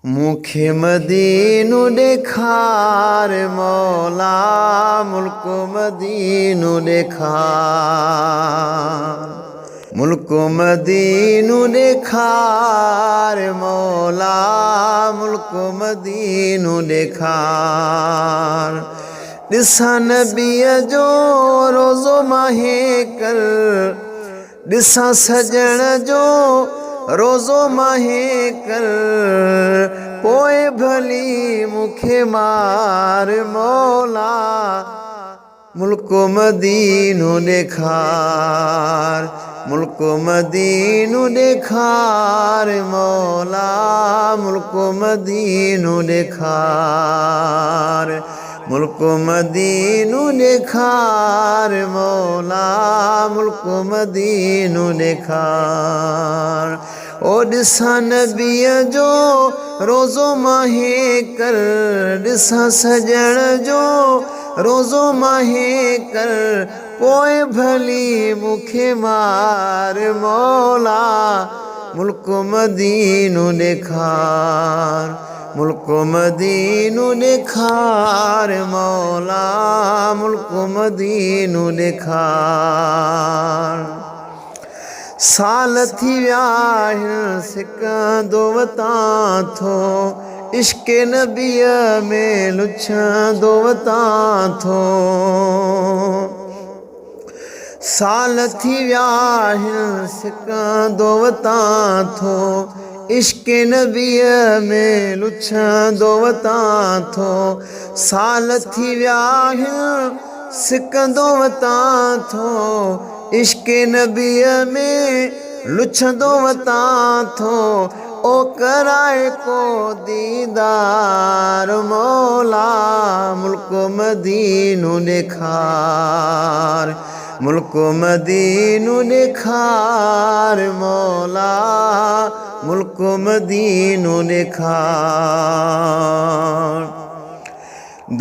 मुखे मदीनो ॾेखार मौला मुल्क मदीनो ॾेखार मुल्क मदीनो ॾेखार मौला मुल्क मदीनो ॾेखार ॾिसां नबीअ जो रोज़ो माहे कर ॾिसां सजण जो रोज़ो माहे कर पोइ भली मुखे मार मौला मुल्क मदीनो ॾेखार मुल्क मदीनो ॾेखार मौला मुल्क मदीनो ॾेखार मुल्क मदीनो ॾेखार मौला मुल्क मदीनो ॾेखार ओ ॾिसां नबीअ जो रोज़ो माहे कर ॾिसां सजण जो रोज़ो माहे कर पोइ भली मुखे मार मौला मुल्क मदीनो ॾेखार मुल्क मदीनो ॾेखार मौला मुल्क मदीनो ॾेखार साल थी विया आहिनि सिकंदो वतां थो इश्क़ नबीअ में लुछंदो वतां थो साल थी विया आहिनि सिकंदो वतां थो इश्क़ नबीअ में लुछंदो वतां थो साल थी विया आहिनि सिकंदो वतां थो इश्क़ नबीअ में लुछंदो वतां थो ओ कराए को दीदार मौला मुल्क मदीनो ॾेखार मुल्क मदीनो ॾेखार मौला मुल्क मदीनो ॾेखार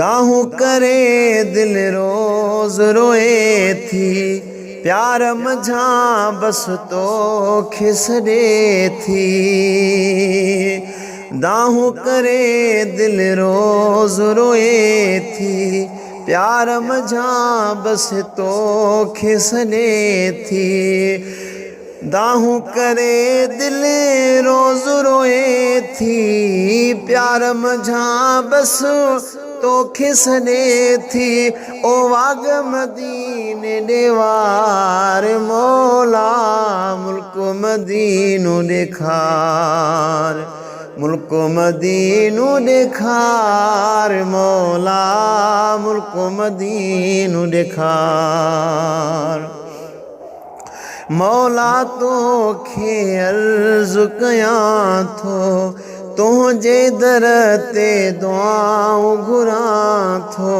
दाहूं करे दिल रोज़ रोए थी प्यार मझां बस तोखे सॾे थी दाहूं करे दिल रोज़ रोए थी प्यार मझां बस तोखे सॾे थी दाहूं करे दिल रोज़ रोए थी प्यार मझां बस तोखे सॾे थी ओ वाग मदीने ॾेवार मौला मुल्क मदीनो ॾेखार मुल्क मदीनो ॾेखार मौला मुल्क मदीनो ॾेखार मौला तोखे अर्ज़ु कयां थो तुंहिंजे दर ते दुआऊं घुरां थो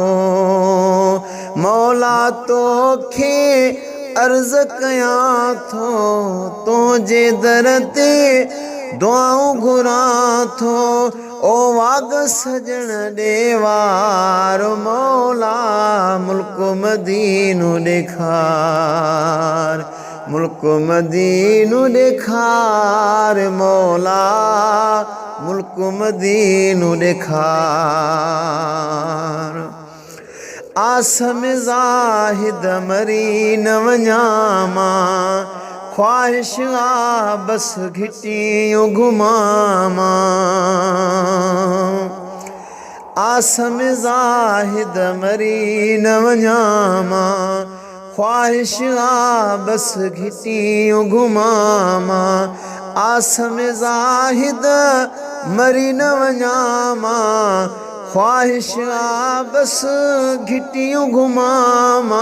मौला तोखे अर्ज़ु कयां थो तुंहिंजे दर ते दुआऊं घुरां थो ओ वाग सजण ॾेवार मौला मुल्क मदीनो ॾेखार मुल्क मदीनो ॾेखार मौला मुल्क मदीनो ॾेखार आस में ज़ाहिद मरी न वञां मां ख्वाहिश आ बस घिटियूं घुमां आस में ज़ाहिद मरी न वञां मां ख्वाहिश आ बस घिटियूं घुमां आस में ज़ाहिद मरी न वञां मां ख्वाहिश आ बस घिटियूं घुमां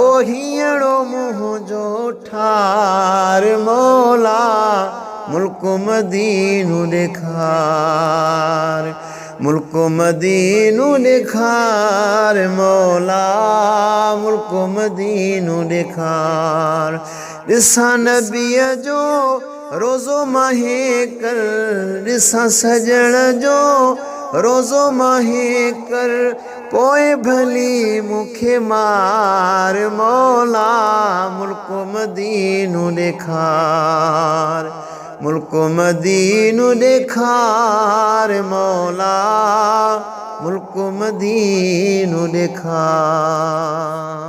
ओ हीअड़ो मुंहुं जो ठार मौला मुल्क मदीनो ॾेखार मुल्क मदीनो ॾेखार मौला मुल्क मदीनो ॾेखार ॾिसां नबीअ जो रोज़ो माहे कर ॾिसां सजण जो रोज़ो माहे कर पोइ भली मुखे मार मौला मुल्क मदीनो ॾेखार मुल्क मदीनो ॾेखार मौला मुल्क मदीनो ॾेखार